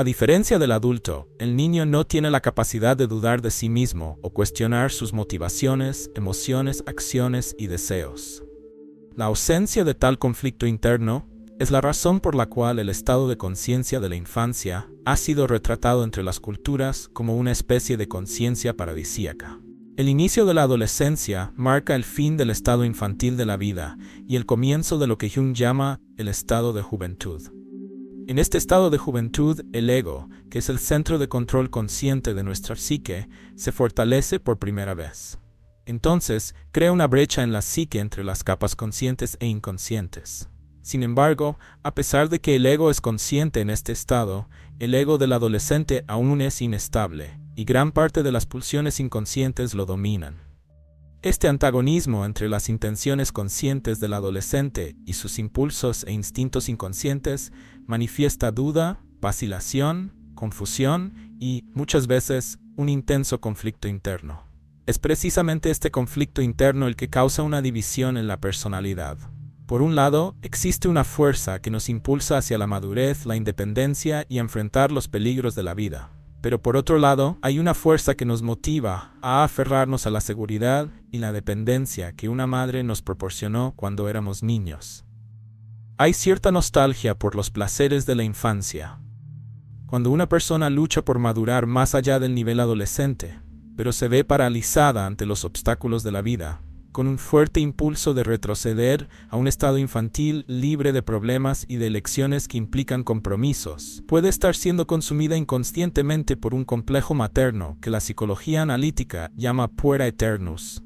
A diferencia del adulto, el niño no tiene la capacidad de dudar de sí mismo o cuestionar sus motivaciones, emociones, acciones y deseos. La ausencia de tal conflicto interno es la razón por la cual el estado de conciencia de la infancia ha sido retratado entre las culturas como una especie de conciencia paradisíaca. El inicio de la adolescencia marca el fin del estado infantil de la vida y el comienzo de lo que Jung llama el estado de juventud. En este estado de juventud, el ego, que es el centro de control consciente de nuestra psique, se fortalece por primera vez. Entonces, crea una brecha en la psique entre las capas conscientes e inconscientes. Sin embargo, a pesar de que el ego es consciente en este estado, el ego del adolescente aún es inestable, y gran parte de las pulsiones inconscientes lo dominan. Este antagonismo entre las intenciones conscientes del adolescente y sus impulsos e instintos inconscientes manifiesta duda, vacilación, confusión y, muchas veces, un intenso conflicto interno. Es precisamente este conflicto interno el que causa una división en la personalidad. Por un lado, existe una fuerza que nos impulsa hacia la madurez, la independencia y a enfrentar los peligros de la vida. Pero por otro lado, hay una fuerza que nos motiva a aferrarnos a la seguridad y la dependencia que una madre nos proporcionó cuando éramos niños. Hay cierta nostalgia por los placeres de la infancia. Cuando una persona lucha por madurar más allá del nivel adolescente, pero se ve paralizada ante los obstáculos de la vida, con un fuerte impulso de retroceder a un estado infantil libre de problemas y de elecciones que implican compromisos, puede estar siendo consumida inconscientemente por un complejo materno que la psicología analítica llama puera aeternus.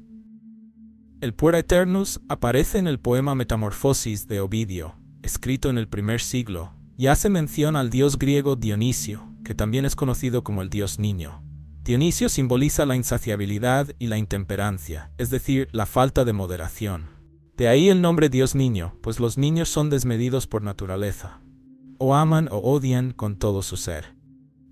El puera aeternus aparece en el poema Metamorfosis de Ovidio, escrito en el primer siglo, y hace mención al dios griego Dionisio, que también es conocido como el dios niño. Dionisio simboliza la insaciabilidad y la intemperancia, es decir, la falta de moderación. De ahí el nombre Dios niño, pues los niños son desmedidos por naturaleza. O aman o odian con todo su ser.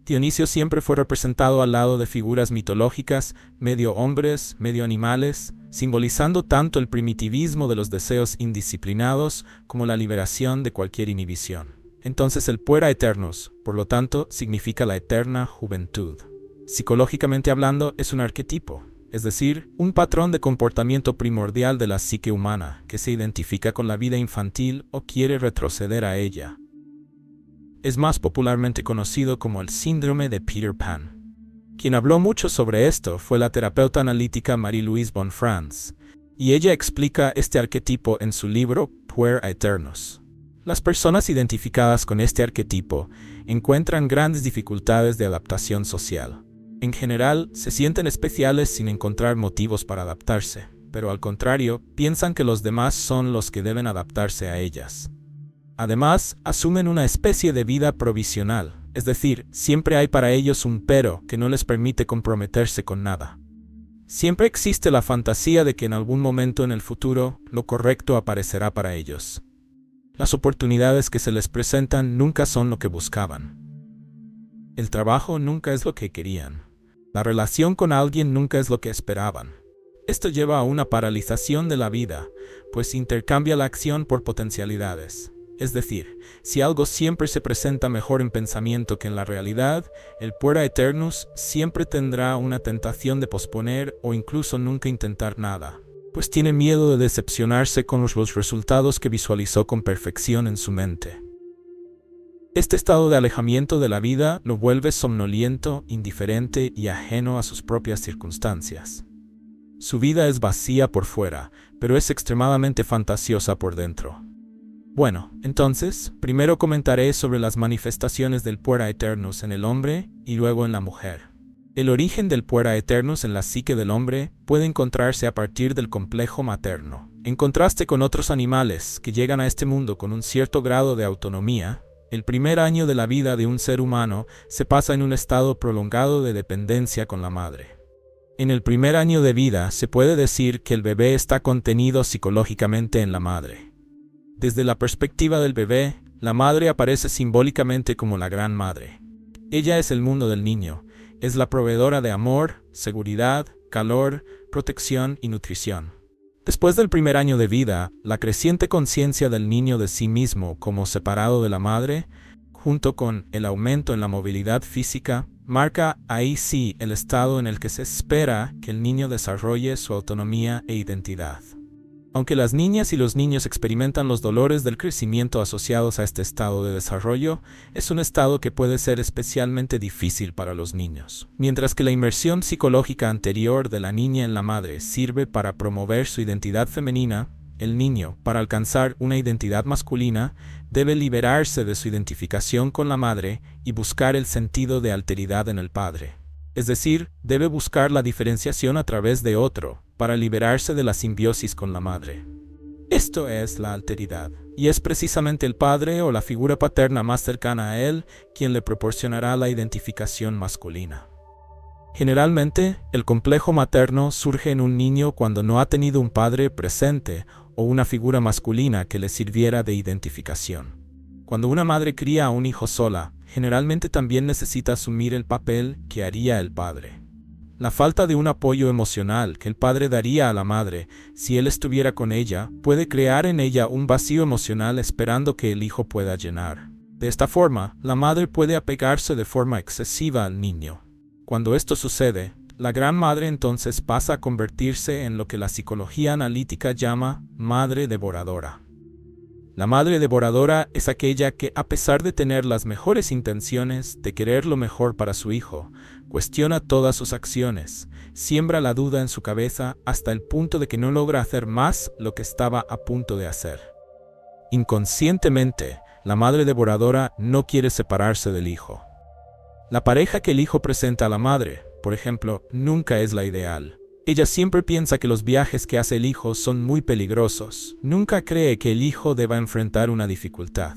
Dionisio siempre fue representado al lado de figuras mitológicas, medio hombres, medio animales, simbolizando tanto el primitivismo de los deseos indisciplinados como la liberación de cualquier inhibición. Entonces el puera aeternus, por lo tanto, significa la eterna juventud. Psicológicamente hablando, es un arquetipo, es decir, un patrón de comportamiento primordial de la psique humana que se identifica con la vida infantil o quiere retroceder a ella. Es más popularmente conocido como el síndrome de Peter Pan. Quien habló mucho sobre esto fue la terapeuta analítica Marie-Louise Bonfrance, y ella explica este arquetipo en su libro Puer Aeternus. Las personas identificadas con este arquetipo encuentran grandes dificultades de adaptación social. En general, se sienten especiales sin encontrar motivos para adaptarse, pero al contrario, piensan que los demás son los que deben adaptarse a ellas. Además, asumen una especie de vida provisional, es decir, siempre hay para ellos un pero que no les permite comprometerse con nada. Siempre existe la fantasía de que en algún momento en el futuro, lo correcto aparecerá para ellos. Las oportunidades que se les presentan nunca son lo que buscaban. El trabajo nunca es lo que querían. La relación con alguien nunca es lo que esperaban. Esto lleva a una paralización de la vida, pues intercambia la acción por potencialidades. Es decir, si algo siempre se presenta mejor en pensamiento que en la realidad, el puera aeternus siempre tendrá una tentación de posponer o incluso nunca intentar nada, pues tiene miedo de decepcionarse con los resultados que visualizó con perfección en su mente. Este estado de alejamiento de la vida lo vuelve somnoliento, indiferente y ajeno a sus propias circunstancias. Su vida es vacía por fuera, pero es extremadamente fantasiosa por dentro. Bueno, entonces, primero comentaré sobre las manifestaciones del puera aeternus en el hombre y luego en la mujer. El origen del puera aeternus en la psique del hombre puede encontrarse a partir del complejo materno. En contraste con otros animales que llegan a este mundo con un cierto grado de autonomía, el primer año de la vida de un ser humano se pasa en un estado prolongado de dependencia con la madre. En el primer año de vida se puede decir que el bebé está contenido psicológicamente en la madre. Desde la perspectiva del bebé, la madre aparece simbólicamente como la gran madre. Ella es el mundo del niño, es la proveedora de amor, seguridad, calor, protección y nutrición. Después del primer año de vida, la creciente conciencia del niño de sí mismo como separado de la madre, junto con el aumento en la movilidad física, marca ahí sí el estado en el que se espera que el niño desarrolle su autonomía e identidad. Aunque las niñas y los niños experimentan los dolores del crecimiento asociados a este estado de desarrollo, es un estado que puede ser especialmente difícil para los niños. Mientras que la inmersión psicológica anterior de la niña en la madre sirve para promover su identidad femenina, el niño, para alcanzar una identidad masculina, debe liberarse de su identificación con la madre y buscar el sentido de alteridad en el padre. Es decir, debe buscar la diferenciación a través de otro, para liberarse de la simbiosis con la madre. Esto es la alteridad, y es precisamente el padre o la figura paterna más cercana a él quien le proporcionará la identificación masculina. Generalmente, el complejo materno surge en un niño cuando no ha tenido un padre presente o una figura masculina que le sirviera de identificación. Cuando una madre cría a un hijo sola, generalmente también necesita asumir el papel que haría el padre. La falta de un apoyo emocional que el padre daría a la madre si él estuviera con ella puede crear en ella un vacío emocional esperando que el hijo pueda llenar. De esta forma, la madre puede apegarse de forma excesiva al niño. Cuando esto sucede, la gran madre entonces pasa a convertirse en lo que la psicología analítica llama madre devoradora. La madre devoradora es aquella que, a pesar de tener las mejores intenciones de querer lo mejor para su hijo, cuestiona todas sus acciones, siembra la duda en su cabeza hasta el punto de que no logra hacer más lo que estaba a punto de hacer. Inconscientemente, la madre devoradora no quiere separarse del hijo. La pareja que el hijo presenta a la madre, por ejemplo, nunca es la ideal. Ella siempre piensa que los viajes que hace el hijo son muy peligrosos. Nunca cree que el hijo deba enfrentar una dificultad.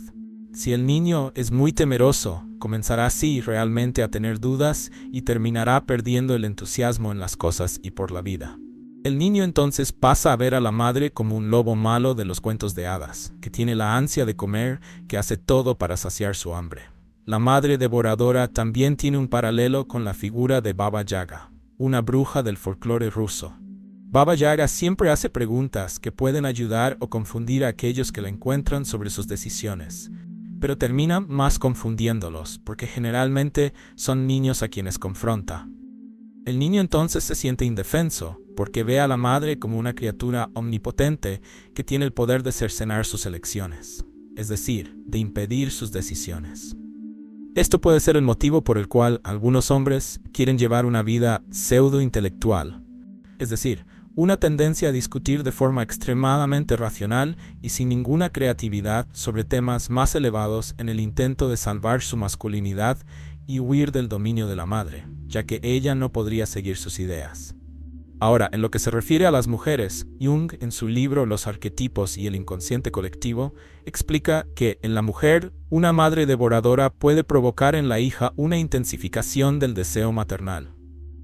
Si el niño es muy temeroso, comenzará así realmente a tener dudas y terminará perdiendo el entusiasmo en las cosas y por la vida. El niño entonces pasa a ver a la madre como un lobo malo de los cuentos de hadas, que tiene la ansia de comer, que hace todo para saciar su hambre. La madre devoradora también tiene un paralelo con la figura de Baba Yaga, una bruja del folclore ruso. Baba Yaga siempre hace preguntas que pueden ayudar o confundir a aquellos que la encuentran sobre sus decisiones, pero termina más confundiéndolos, porque generalmente son niños a quienes confronta. El niño entonces se siente indefenso, porque ve a la madre como una criatura omnipotente que tiene el poder de cercenar sus elecciones, es decir, de impedir sus decisiones. Esto puede ser el motivo por el cual algunos hombres quieren llevar una vida pseudo-intelectual, es decir, una tendencia a discutir de forma extremadamente racional y sin ninguna creatividad sobre temas más elevados en el intento de salvar su masculinidad y huir del dominio de la madre, ya que ella no podría seguir sus ideas. Ahora, en lo que se refiere a las mujeres, Jung, en su libro Los arquetipos y el inconsciente colectivo, explica que en la mujer, una madre devoradora puede provocar en la hija una intensificación del deseo maternal.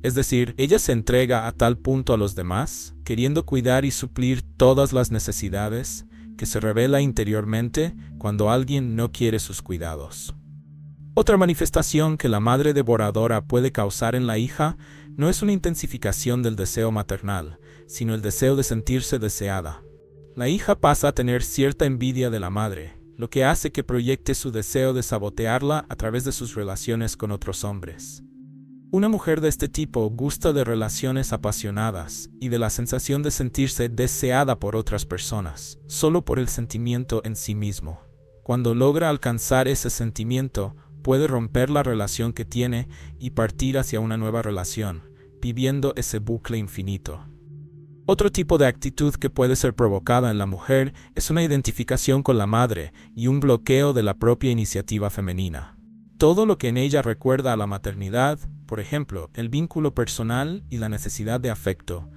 Es decir, ella se entrega a tal punto a los demás, queriendo cuidar y suplir todas las necesidades, que se revela interiormente cuando alguien no quiere sus cuidados. Otra manifestación que la madre devoradora puede causar en la hija no es una intensificación del deseo maternal, sino el deseo de sentirse deseada. La hija pasa a tener cierta envidia de la madre, lo que hace que proyecte su deseo de sabotearla a través de sus relaciones con otros hombres. Una mujer de este tipo gusta de relaciones apasionadas y de la sensación de sentirse deseada por otras personas, solo por el sentimiento en sí mismo. Cuando logra alcanzar ese sentimiento, puede romper la relación que tiene y partir hacia una nueva relación, viviendo ese bucle infinito. Otro tipo de actitud que puede ser provocada en la mujer es una identificación con la madre y un bloqueo de la propia iniciativa femenina. Todo lo que en ella recuerda a la maternidad, por ejemplo, el vínculo personal y la necesidad de afecto,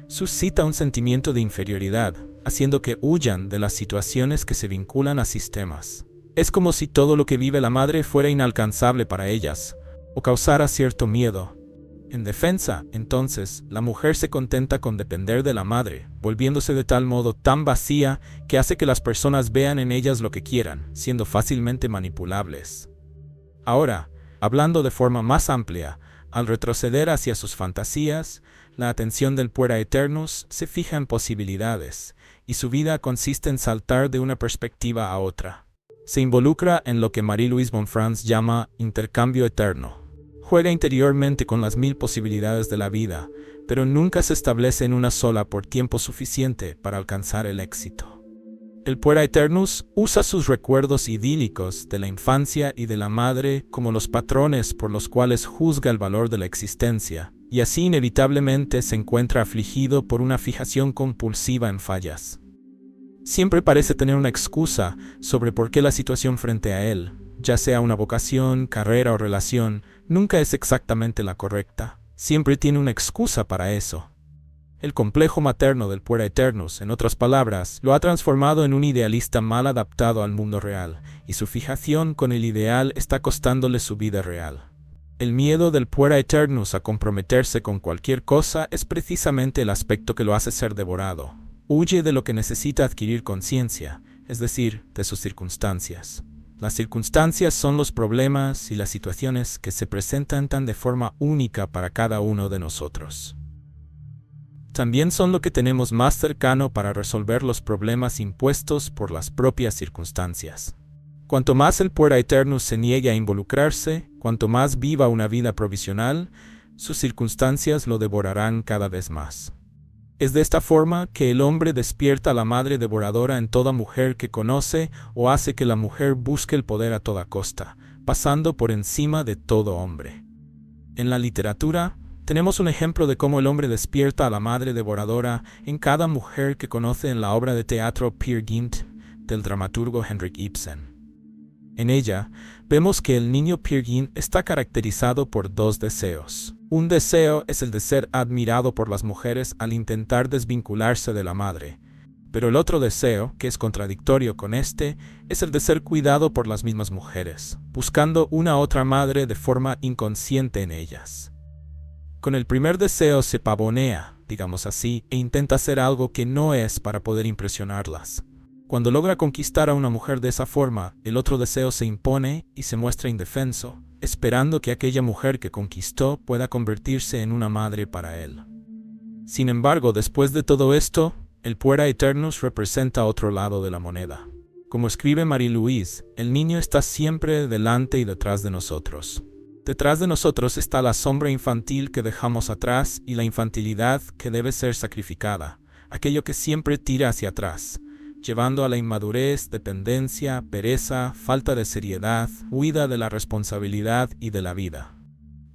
suscita un sentimiento de inferioridad, haciendo que huyan de las situaciones que se vinculan a sistemas. Es como si todo lo que vive la madre fuera inalcanzable para ellas, o causara cierto miedo. En defensa, entonces, la mujer se contenta con depender de la madre, volviéndose de tal modo tan vacía que hace que las personas vean en ellas lo que quieran, siendo fácilmente manipulables. Ahora, hablando de forma más amplia, al retroceder hacia sus fantasías, la atención del puera eternus se fija en posibilidades, y su vida consiste en saltar de una perspectiva a otra. Se involucra en lo que Marie-Louise Bonfrance llama intercambio eterno. Juega interiormente con las 1000 posibilidades de la vida, pero nunca se establece en una sola por tiempo suficiente para alcanzar el éxito. El Puera Aeternus usa sus recuerdos idílicos de la infancia y de la madre como los patrones por los cuales juzga el valor de la existencia, y así inevitablemente se encuentra afligido por una fijación compulsiva en fallas. Siempre parece tener una excusa sobre por qué la situación frente a él, ya sea una vocación, carrera o relación, nunca es exactamente la correcta. Siempre tiene una excusa para eso. El complejo materno del Puera Aeternus, en otras palabras, lo ha transformado en un idealista mal adaptado al mundo real, y su fijación con el ideal está costándole su vida real. El miedo del Puera Aeternus a comprometerse con cualquier cosa es precisamente el aspecto que lo hace ser devorado. Huye de lo que necesita adquirir conciencia, es decir, de sus circunstancias. Las circunstancias son los problemas y las situaciones que se presentan tan de forma única para cada uno de nosotros. También son lo que tenemos más cercano para resolver los problemas impuestos por las propias circunstancias. Cuanto más el Puera Aeternus se niegue a involucrarse, cuanto más viva una vida provisional, sus circunstancias lo devorarán cada vez más. Es de esta forma que el hombre despierta a la madre devoradora en toda mujer que conoce o hace que la mujer busque el poder a toda costa, pasando por encima de todo hombre. En la literatura, tenemos un ejemplo de cómo el hombre despierta a la madre devoradora en cada mujer que conoce en la obra de teatro Peer Gynt del dramaturgo Henrik Ibsen. En ella, vemos que el niño Peer Gynt está caracterizado por 2 deseos. Un deseo es el de ser admirado por las mujeres al intentar desvincularse de la madre, pero el otro deseo, que es contradictorio con este, es el de ser cuidado por las mismas mujeres, buscando una otra madre de forma inconsciente en ellas. Con el primer deseo se pavonea, digamos así, e intenta hacer algo que no es para poder impresionarlas. Cuando logra conquistar a una mujer de esa forma, el otro deseo se impone y se muestra indefenso, esperando que aquella mujer que conquistó pueda convertirse en una madre para él. Sin embargo, después de todo esto, el Puera Aeternus representa otro lado de la moneda. Como escribe Marie-Louise, el niño está siempre delante y detrás de nosotros. Detrás de nosotros está la sombra infantil que dejamos atrás y la infantilidad que debe ser sacrificada, aquello que siempre tira hacia atrás, llevando a la inmadurez, dependencia, pereza, falta de seriedad, huida de la responsabilidad y de la vida.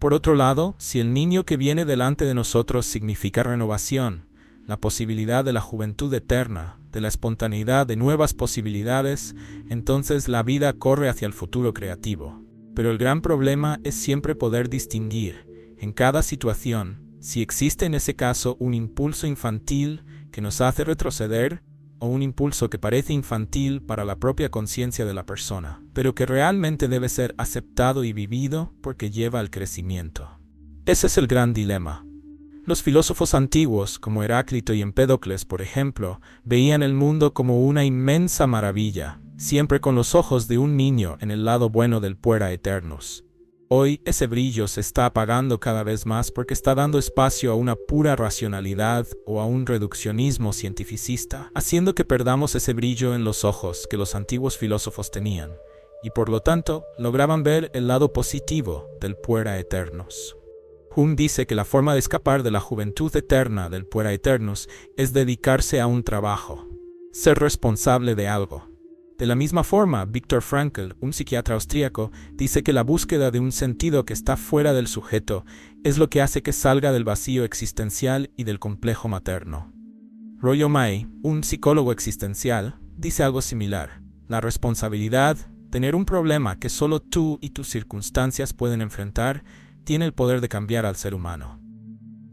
Por otro lado, si el niño que viene delante de nosotros significa renovación, la posibilidad de la juventud eterna, de la espontaneidad de nuevas posibilidades, entonces la vida corre hacia el futuro creativo. Pero el gran problema es siempre poder distinguir, en cada situación, si existe en ese caso un impulso infantil que nos hace retroceder o un impulso que parece infantil para la propia conciencia de la persona, pero que realmente debe ser aceptado y vivido porque lleva al crecimiento. Ese es el gran dilema. Los filósofos antiguos, como Heráclito y Empédocles, por ejemplo, veían el mundo como una inmensa maravilla, siempre con los ojos de un niño en el lado bueno del Puera Aeternus. Hoy ese brillo se está apagando cada vez más porque está dando espacio a una pura racionalidad o a un reduccionismo cientificista, haciendo que perdamos ese brillo en los ojos que los antiguos filósofos tenían, y por lo tanto lograban ver el lado positivo del Puera Aeternus. Hume dice que la forma de escapar de la juventud eterna del Puera Aeternus es dedicarse a un trabajo, ser responsable de algo. De la misma forma, Viktor Frankl, un psiquiatra austríaco, dice que la búsqueda de un sentido que está fuera del sujeto es lo que hace que salga del vacío existencial y del complejo materno. Roy O'May, un psicólogo existencial, dice algo similar. La responsabilidad, tener un problema que solo tú y tus circunstancias pueden enfrentar, tiene el poder de cambiar al ser humano.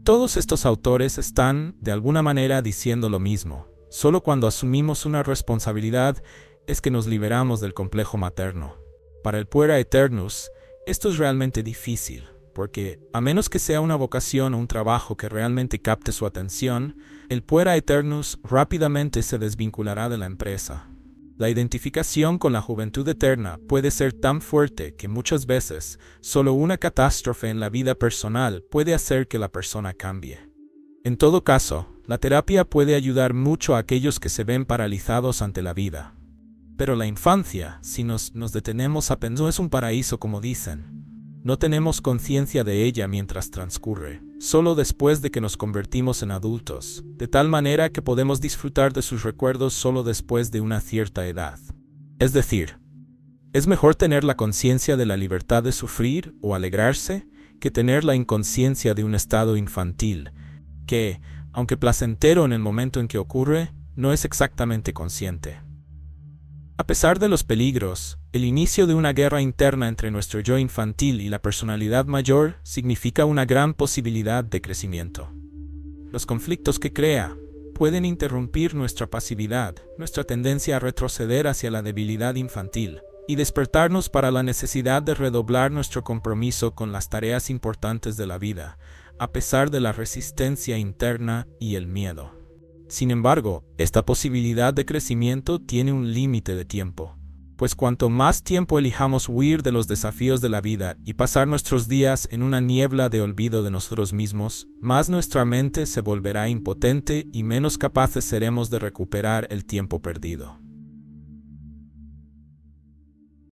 Todos estos autores están, de alguna manera, diciendo lo mismo. Solo cuando asumimos una responsabilidad es que nos liberamos del complejo materno. Para el Puera Aeternus, esto es realmente difícil, porque, a menos que sea una vocación o un trabajo que realmente capte su atención, el Puera Aeternus rápidamente se desvinculará de la empresa. La identificación con la juventud eterna puede ser tan fuerte que muchas veces solo una catástrofe en la vida personal puede hacer que la persona cambie. En todo caso, la terapia puede ayudar mucho a aquellos que se ven paralizados ante la vida. Pero la infancia, si nos detenemos a pensar, no es un paraíso como dicen. No tenemos conciencia de ella mientras transcurre, solo después de que nos convertimos en adultos, de tal manera que podemos disfrutar de sus recuerdos solo después de una cierta edad. Es decir, es mejor tener la conciencia de la libertad de sufrir o alegrarse que tener la inconsciencia de un estado infantil, que, aunque placentero en el momento en que ocurre, no es exactamente consciente. A pesar de los peligros, el inicio de una guerra interna entre nuestro yo infantil y la personalidad mayor significa una gran posibilidad de crecimiento. Los conflictos que crea pueden interrumpir nuestra pasividad, nuestra tendencia a retroceder hacia la debilidad infantil, y despertarnos para la necesidad de redoblar nuestro compromiso con las tareas importantes de la vida, a pesar de la resistencia interna y el miedo. Sin embargo, esta posibilidad de crecimiento tiene un límite de tiempo, pues cuanto más tiempo elijamos huir de los desafíos de la vida y pasar nuestros días en una niebla de olvido de nosotros mismos, más nuestra mente se volverá impotente y menos capaces seremos de recuperar el tiempo perdido.